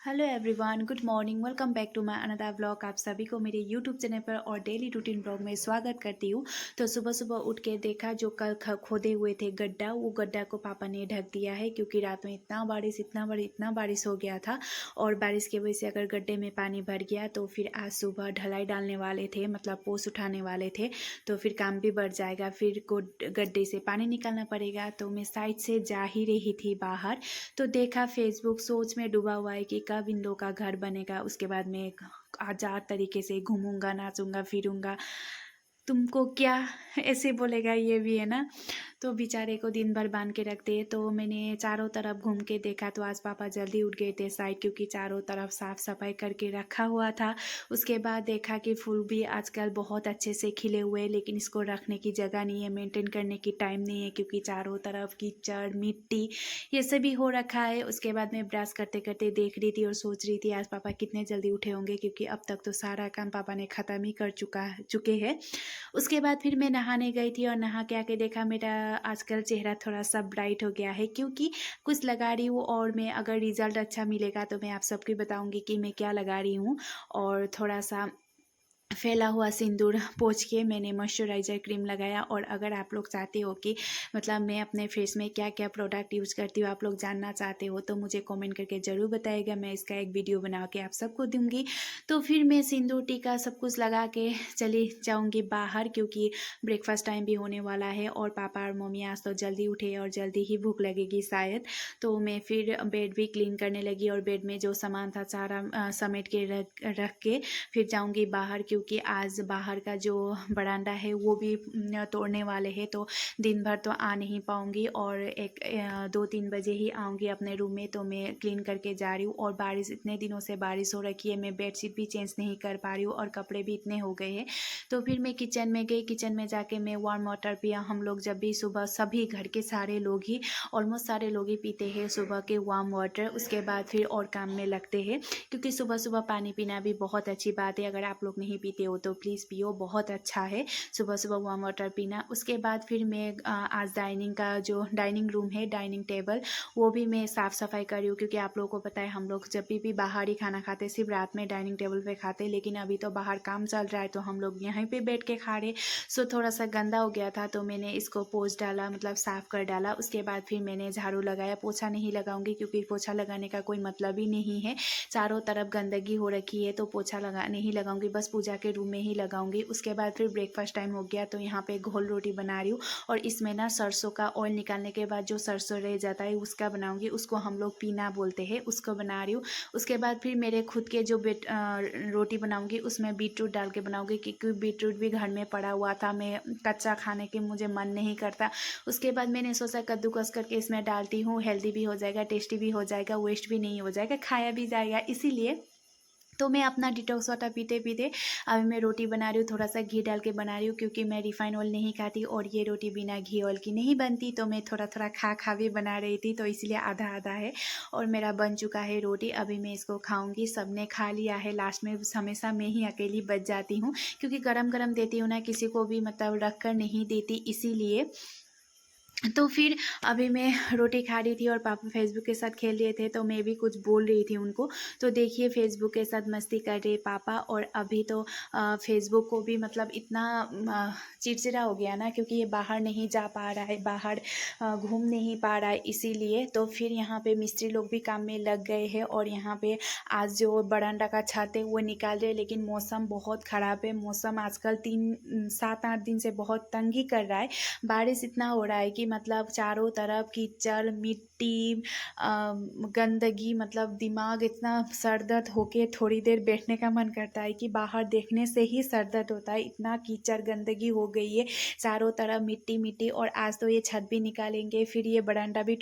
Hello everyone, good morning. Welcome back to my another vlog. आप सभी को मेरे यूट्यूब चैनल पर और डेली रूटीन ब्लॉग में स्वागत करती हूँ। तो सुबह सुबह उठ के देखा जो कल खोदे हुए थे गड्ढा, वो गड्ढा को पापा ने ढक दिया है क्योंकि रात में इतना बारिश हो गया था। और बारिश की वजह से अगर गड्ढे में पानी भर गया तो फिर आज सुबह ढलाई डालने वाले थे, मतलब पोस उठाने वाले थे, तो फिर काम भी बढ़ जाएगा। फिर को गड्ढे से पानी निकालना पड़ेगा। तो मैं साइड से जा ही रही थी बाहर, तो देखा फेसबुक सोच में डूबा हुआ है कि कब इन लोग का घर बनेगा। उसके बाद मैं आज़ाद तरीके से घूमूंगा, नाचूंगा, फिरूंगा। तुमको क्या ऐसे बोलेगा, ये भी है ना। तो बेचारे को दिन भर बांध के रखते। तो मैंने चारों तरफ घूम के देखा तो आज पापा जल्दी उठ गए थे शायद, क्योंकि चारों तरफ साफ सफाई करके रखा हुआ था। उसके बाद देखा कि फूल भी आजकल बहुत अच्छे से खिले हुए हैं, लेकिन इसको रखने की जगह नहीं है, मेंटेन करने की टाइम नहीं है, क्योंकि चारों तरफ कीचड़ मिट्टी ये सभी हो रखा है। उसके बाद मैं ब्रश करते करते देख रही थी और सोच रही थी आज पापा कितने जल्दी उठे होंगे, क्योंकि अब तक तो सारा काम पापा ने ख़त्म ही कर चुके हैं। उसके बाद फिर मैं नहाने गई थी और नहा के आके देखा मेरा आजकल चेहरा थोड़ा सा ब्राइट हो गया है, क्योंकि कुछ लगा रही हूँ। और मैं अगर रिजल्ट अच्छा मिलेगा तो मैं आप सबको बताऊंगी कि मैं क्या लगा रही हूँ। और थोड़ा सा फैला हुआ सिंदूर पोंछ के मैंने मॉइस्चराइज़र क्रीम लगाया। और अगर आप लोग चाहते हो कि मतलब मैं अपने फेस में क्या क्या प्रोडक्ट यूज़ करती हूँ, आप लोग जानना चाहते हो, तो मुझे कमेंट करके ज़रूर बताइएगा। मैं इसका एक वीडियो बना के आप सबको दूंगी। तो फिर मैं सिंदूर टीका सब कुछ लगा के चली जाऊंगी बाहर, क्योंकि ब्रेकफास्ट टाइम भी होने वाला है। और पापा और मम्मी आज तो जल्दी उठे और जल्दी ही भूख लगेगी शायद। तो मैं फिर बेड भी क्लीन करने लगी और बेड में जो सामान था सारा समेट के रख के फिर जाऊंगी बाहर, क्योंकि आज बाहर का जो बरामदा है वो भी तोड़ने वाले हैं। तो दिन भर तो आ नहीं पाऊंगी और 2-3 बजे ही आऊँगी अपने रूम में। तो मैं क्लीन करके जा रही हूँ। और बारिश, इतने दिनों से बारिश हो रखी है, मैं बेडशीट भी चेंज नहीं कर पा रही हूँ और कपड़े भी इतने हो गए हैं। तो फिर मैं किचन में गई, किचन में जाके मैं वार्म वाटर पिया। हम लोग जब भी सुबह, सभी घर के सारे लोग ही, ऑलमोस्ट सारे लोग ही पीते हैं सुबह के वार्म वाटर। उसके बाद फिर और काम में लगते हैं, क्योंकि सुबह सुबह पानी पीना भी बहुत अच्छी बात है। अगर आप लोग नहीं पीते हो तो प्लीज़ पियो, बहुत अच्छा है सुबह सुबह वार्म वाटर पीना। उसके बाद फिर मैं आज डाइनिंग रूम है, डाइनिंग टेबल, वो भी मैं साफ़ सफाई कर रही हूँ, क्योंकि आप लोगों को पता है हम लोग जब भी बाहर ही खाना खाते, सिर्फ रात में डाइनिंग टेबल पे खाते। लेकिन अभी तो बाहर काम चल रहा है तो हम लोग यहीं पे बैठ के खा रहे। सो थोड़ा सा गंदा हो गया था तो मैंने इसको पोंछ डाला, मतलब साफ़ कर डाला। उसके बाद फिर मैंने झाड़ू लगाया। पोछा नहीं लगाऊंगी क्योंकि पोछा लगाने का कोई मतलब ही नहीं है, चारों तरफ गंदगी हो रखी है। तो पोछा नहीं लगाऊंगी, बस पूजा के रूम में ही लगाऊंगी। उसके बाद फिर ब्रेकफास्ट टाइम हो गया तो यहाँ पे घोल रोटी बना रही हूँ। और इसमें ना सरसों का ऑयल निकालने के बाद जो सरसों रह जाता है उसका बनाऊंगी, उसको हम लोग पीना बोलते हैं, उसको बना रही हूँ। उसके बाद फिर मेरे खुद के जो रोटी बनाऊंगी उसमें बीटरूट डाल के बनाऊंगी, क्योंकि बीटरूट भी घर में पड़ा हुआ था, मैं कच्चा खाने के मुझे मन नहीं करता। उसके बाद मैंने सोचा कद्दूकस करके इसमें डालती हूँ, हेल्दी भी हो जाएगा, टेस्टी भी हो जाएगा, वेस्ट भी नहीं हो जाएगा, खाया भी जाएगा। इसीलिए तो मैं अपना डिटॉक्स वाटर पीते पीते अभी मैं रोटी बना रही हूँ। थोड़ा सा घी डाल के बना रही हूँ, क्योंकि मैं रिफाइन ऑयल नहीं खाती और ये रोटी बिना घी ऑयल की नहीं बनती। तो मैं थोड़ा थोड़ा खा खा भी बना रही थी, तो इसलिए आधा आधा है। और मेरा बन चुका है रोटी, अभी मैं इसको खाऊंगी। सबने खा लिया है, लास्ट में हमेशा मैं ही अकेली बच जाती हूँ, क्योंकि गरम गरम देती हूँ ना, किसी को भी मतलब रख कर नहीं देती, इसीलिए। तो फिर अभी मैं रोटी खा रही थी और पापा फेसबुक के साथ खेल रहे थे, तो मैं भी कुछ बोल रही थी उनको। तो देखिए फेसबुक के साथ मस्ती कर रहे पापा। और अभी तो फेसबुक को भी मतलब इतना चिड़चिड़ा हो गया ना, क्योंकि ये बाहर नहीं जा पा रहा है, बाहर घूम नहीं पा रहा है, इसीलिए। तो फिर यहाँ पे मिस्त्री लोग भी काम में लग गए हैं और यहाँ पे आज जो बरामदा का छत है वो निकाल रहे हैं। लेकिन मौसम बहुत ख़राब है, मौसम आजकल 7-8 दिन से बहुत तंग ही कर रहा है। बारिश इतना हो रहा है कि मतलब चारों तरफ कीचड़ मिट्टी गंदगी, मतलब दिमाग इतना सर दर्द होके थोड़ी देर बैठने का मन करता है कि बाहर देखने से ही सर दर्द होता है। इतना कीचड़ गंदगी हो गई है, चारों तरफ मिट्टी मिट्टी। और आज तो ये छत भी निकालेंगे, फिर ये बरामदा भी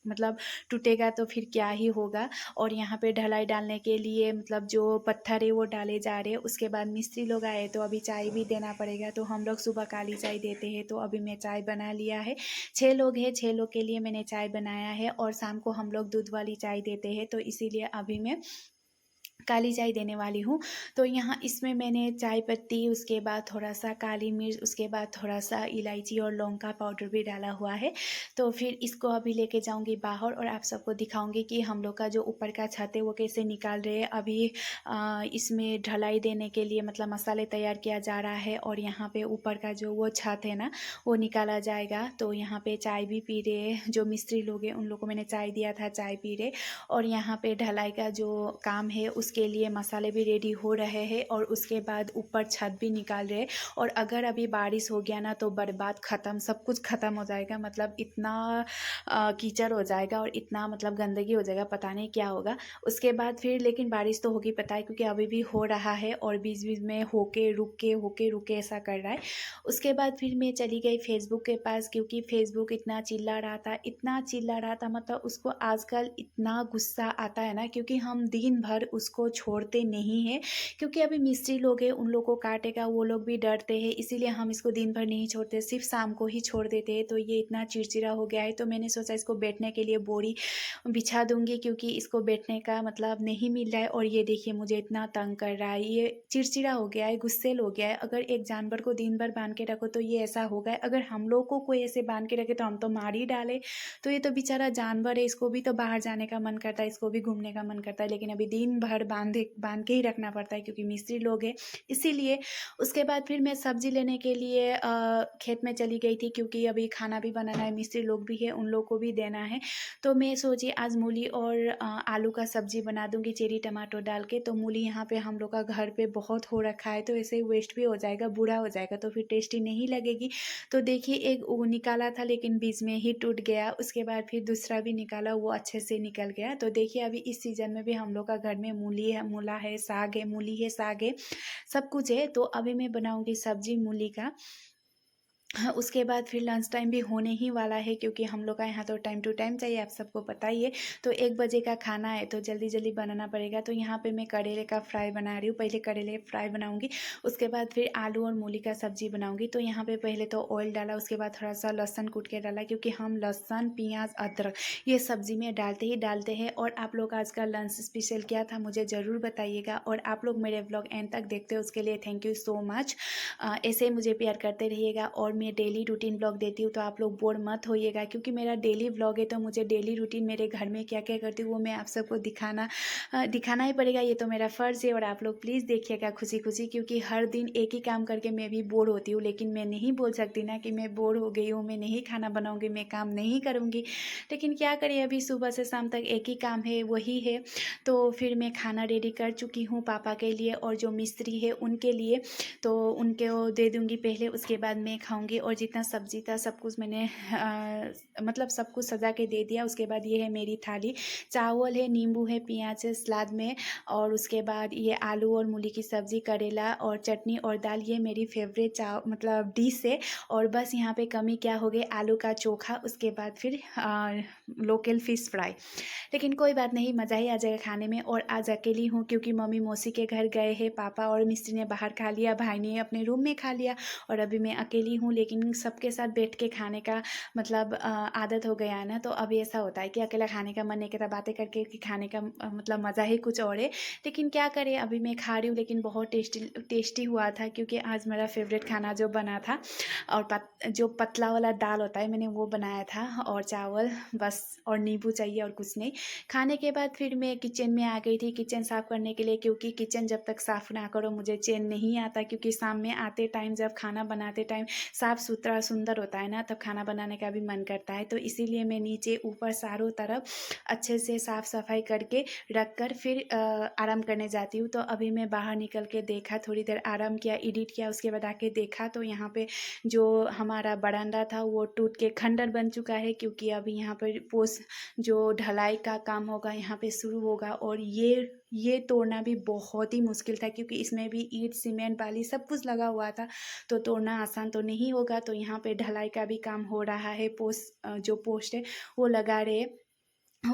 मतलब टूटेगा, तो फिर क्या ही होगा। और यहाँ पे ढलाई डालने के लिए मतलब जो पत्थर है वो डाले जा रहे हैं। उसके बाद मिस्त्री लोग आए तो अभी चाय भी देना पड़ेगा, तो हम लोग सुबह काली चाय देते हैं। तो अभी मैं चाय बना लिया है, 6 लोग हैं, 6 लोग के लिए मैंने चाय बनाया है। और शाम को हम लोग दूध वाली चाय देते हैं, तो इसीलिए अभी मैं काली चाय देने वाली हूँ। तो यहाँ इसमें मैंने चाय पत्ती, उसके बाद थोड़ा-सा काली मिर्च, उसके बाद थोड़ा-सा इलायची और लौंग का पाउडर भी डाला हुआ है। तो फिर इसको अभी लेके जाऊँगी बाहर और आप सबको दिखाऊँगी कि हम लोग का जो ऊपर का छत है वो कैसे निकाल रहे हैं। अभी इसमें ढलाई देने के लिए मतलब मसाले तैयार किया जा रहा है और यहाँ पे ऊपर का जो वो छत है ना, वो निकाला जाएगा। तो यहाँ पे चाय भी पी रहे हैं, जो मिस्त्री लोग हैं उन लोगों को मैंने चाय दिया था, चाय पी रहे। और यहाँ पे ढलाई का जो काम है उसके लिए मसाले भी रेडी हो रहे हैं और उसके बाद ऊपर छत भी निकाल रहे हैं। और अगर अभी बारिश हो गया ना तो बर्बाद ख़त्म, सब कुछ ख़त्म हो जाएगा। मतलब इतना कीचड़ हो जाएगा और इतना मतलब गंदगी हो जाएगा, पता नहीं क्या होगा। उसके बाद फिर लेकिन बारिश तो होगी पता है, क्योंकि अभी भी हो रहा है और बीच बीच में होके रुके ऐसा कर रहा है। उसके बाद फिर मैं चली गई फेसबुक के पास, क्योंकि फेसबुक इतना चिल्ला रहा था, इतना चिल्ला रहा था, मतलब उसको आजकल इतना गुस्सा आता है ना, क्योंकि हम दिन भर उसको छोड़ते नहीं हैं। क्योंकि अभी मिस्त्री लोग हैं, उन लोग को काटेगा, वो लोग भी डरते हैं, इसीलिए हम इसको दिन भर नहीं छोड़ते, सिर्फ शाम को ही छोड़ देते हैं। तो ये इतना चिड़चिड़ा हो गया है, तो मैंने सोचा इसको बैठने के लिए बोरी बिछा दूंगी, क्योंकि इसको बैठने का मतलब नहीं मिल रहा है। और ये देखिए मुझे इतना तंग कर रहा है, ये चिड़चिड़ा हो गया है, गुस्सेल हो गया है। अगर एक जानवर को दिन भर बांध के रखो तो ये ऐसा होगा, अगर हम लोग को कोई ऐसे बांध के रखे तो हम तो मार ही डाले। तो ये तो बेचारा जानवर है, इसको भी तो बाहर जाने का मन करता है, इसको भी घूमने का मन करता है, लेकिन अभी दिन भर बांध के ही रखना पड़ता है, क्योंकि मिस्त्री लोग हैं इसीलिए। उसके बाद फिर मैं सब्जी लेने के लिए खेत में चली गई थी, क्योंकि अभी खाना भी बनाना है, मिस्त्री लोग भी है, उन लोग को भी देना है। तो मैं सोची आज मूली और आलू का सब्जी बना दूंगी चेरी टमाटो डाल के। तो मूली यहाँ पे हम लोग का घर पे बहुत हो रखा है, तो ऐसे वेस्ट भी हो जाएगा, बूढ़ा हो जाएगा, तो फिर टेस्टी नहीं लगेगी। तो देखिए एक वो निकाला था लेकिन बीच में ही टूट गया, उसके बाद फिर दूसरा भी निकाला, वो अच्छे से निकल गया। तो देखिए अभी इस सीज़न में भी हम लोग का घर में मूली है, मूला है, साग है, मूली है, साग है, सब कुछ है। तो अभी मैं बनाऊंगी सब्जी मूली का। हाँ, उसके बाद फिर लंच टाइम भी होने ही वाला है, क्योंकि हम लोग का यहाँ तो टाइम टू टाइम चाहिए, आप सबको पता ही है। तो 1 बजे का खाना है तो जल्दी जल्दी बनाना पड़ेगा। तो यहाँ पे मैं करेले का फ्राई बना रही हूँ, पहले करेले फ्राई बनाऊँगी, उसके बाद फिर आलू और मूली का सब्जी बनाऊँगी। तो यहाँ पे पहले तो ऑयल डाला, उसके बाद थोड़ा सा लहसुन कूट के डाला, क्योंकि हम लहसुन प्याज अदरक ये सब्जी में डालते ही डालते हैं। और आप लोग आज का लंच स्पेशल क्या था मुझे ज़रूर बताइएगा, और आप लोग मेरे ब्लॉग एंड तक देखते हो उसके लिए थैंक यू सो मच। ऐसे ही मुझे प्यार करते रहिएगा। और मैं डेली रूटीन ब्लॉग देती हूँ, तो आप लोग बोर मत होइएगा, क्योंकि मेरा डेली ब्लॉग है, तो मुझे डेली रूटीन मेरे घर में क्या क्या करती हूँ वो मैं आप सबको दिखाना ही पड़ेगा, ये तो मेरा फ़र्ज़ है। और आप लोग प्लीज़ देखिएगा खुशी खुशी, क्योंकि हर दिन एक ही काम करके मैं भी बोर होती हूँ, लेकिन मैं नहीं बोल सकती ना कि मैं बोर हो गई हूँ, मैं नहीं खाना बनाऊँगी, मैं काम नहीं करूँगी। लेकिन क्या करें, अभी सुबह से शाम तक एक ही काम है, वही है। तो फिर मैं खाना रेडी कर चुकी हूँ पापा के लिए और जो मिस्त्री है उनके लिए। तो उनको दे दूँगी पहले, उसके बाद मैं खाऊँगी। और जितना सब्ज़ी था सब कुछ मैंने मतलब सब कुछ सजा के दे दिया। उसके बाद ये है मेरी थाली, चावल है, नींबू है, प्याज है सलाद में, और उसके बाद ये आलू और मूली की सब्ज़ी, करेला और चटनी और दाल, ये मेरी फेवरेट मतलब डिश है। और बस यहाँ पे कमी क्या हो गई, आलू का चोखा, उसके बाद फिर लोकल फ़िश फ्राई। लेकिन कोई बात नहीं, मज़ा ही आ जाएगा खाने में। और आज अकेली हूँ, क्योंकि मम्मी मौसी के घर गए हैं, पापा और मिस्त्री ने बाहर खा लिया, भाई ने अपने रूम में खा लिया, और अभी मैं अकेली हूँ। लेकिन सबके साथ बैठ के खाने का मतलब आदत हो गया है ना, तो अभी ऐसा होता है कि अकेला खाने का मन नहीं करता, बातें करके कि खाने का मतलब मज़ा ही कुछ और है। लेकिन क्या करें, अभी मैं खा रही हूँ, लेकिन बहुत टेस्टी टेस्टी हुआ था, क्योंकि आज मेरा फेवरेट खाना जो बना था, और जो पतला वाला दाल होता है मैंने वो बनाया था, और चावल बस, और नींबू चाहिए और कुछ नहीं। खाने के बाद फिर मैं किचन में आ गई थी, किचन साफ़ करने के लिए, क्योंकि किचन जब तक साफ़ ना करो मुझे चैन नहीं आता। क्योंकि शाम में आते टाइम जब खाना बनाते टाइम साफ़ सुथरा सुंदर होता है ना, तब खाना बनाने का भी मन करता है। तो इसीलिए मैं नीचे ऊपर चारों तरफ अच्छे से साफ़ सफाई करके रख कर फिर आराम करने जाती हूँ। तो अभी मैं बाहर निकल के देखा, थोड़ी देर आराम किया, एडिट किया, उसके बाद आके देखा तो यहाँ पे जो हमारा बरामदा था वो टूट के खंडर बन चुका है। क्योंकि अभी यहाँ पर पोस्ट जो ढलाई का काम होगा यहाँ पे शुरू होगा, और ये तोड़ना भी बहुत ही मुश्किल था, क्योंकि इसमें भी ईंट सीमेंट बाली सब कुछ लगा हुआ था, तो तोड़ना आसान तो नहीं होगा। तो यहाँ पे ढलाई का भी काम हो रहा है, जो पोस्ट है वो लगा रहे हैं।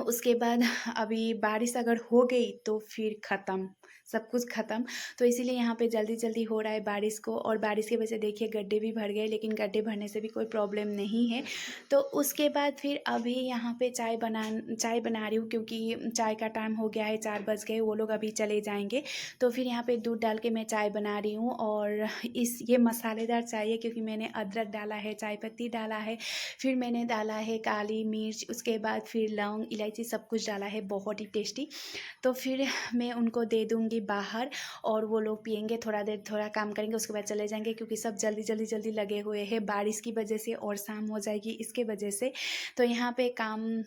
उसके बाद अभी बारिश अगर हो गई तो फिर ख़त्म, सब कुछ ख़त्म। तो इसीलिए यहाँ पे जल्दी-जल्दी हो रहा है बारिश को, और बारिश की वजह से देखिए गड्ढे भी भर गए, लेकिन गड्ढे भरने से भी कोई प्रॉब्लम नहीं है। तो उसके बाद फिर अभी यहाँ पे चाय बना रही हूँ, क्योंकि चाय का टाइम हो गया है, 4 बज गए, वो लोग अभी चले जाएँगे। तो फिर यहाँ पे दूध डाल के मैं चाय बना रही हूँ, और ये मसालेदार चाय है, क्योंकि मैंने अदरक डाला है, चाय पत्ती डाला है, फिर मैंने डाला है काली मिर्च, उसके बाद फिर लौंग, इलायची सब कुछ डाला है, बहुत ही टेस्टी। तो फिर मैं उनको दे दूँगी बाहर, और वो लोग पिएँगे, थोड़ा देर थोड़ा काम करेंगे, उसके बाद चले जाएँगे, क्योंकि सब जल्दी लगे हुए हैं बारिश की वजह से, और शाम हो जाएगी इसके वजह से। तो यहाँ पे काम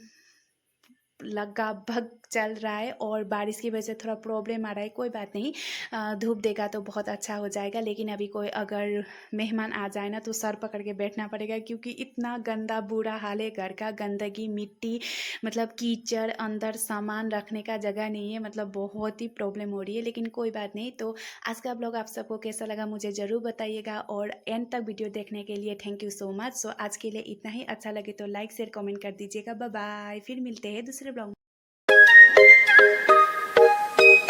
लगा भग चल रहा है, और बारिश की वजह से थोड़ा प्रॉब्लम आ रहा है, कोई बात नहीं। धूप देगा तो बहुत अच्छा हो जाएगा, लेकिन अभी कोई अगर मेहमान आ जाए ना तो सर पकड़ के बैठना पड़ेगा, क्योंकि इतना गंदा बुरा हाल है घर का, गंदगी, मिट्टी, मतलब कीचड़, अंदर सामान रखने का जगह नहीं है, मतलब बहुत ही प्रॉब्लम हो रही है, लेकिन कोई बात नहीं। तो आज का ब्लॉग आप सबको कैसा लगा मुझे ज़रूर बताइएगा, और एंड तक वीडियो देखने के लिए थैंक यू सो मच। सो आज के लिए इतना ही, अच्छा लगे तो लाइक शेयर कमेंट कर दीजिएगा। बाय बाय, फिर मिलते हैं दूसरे ब्लॉग।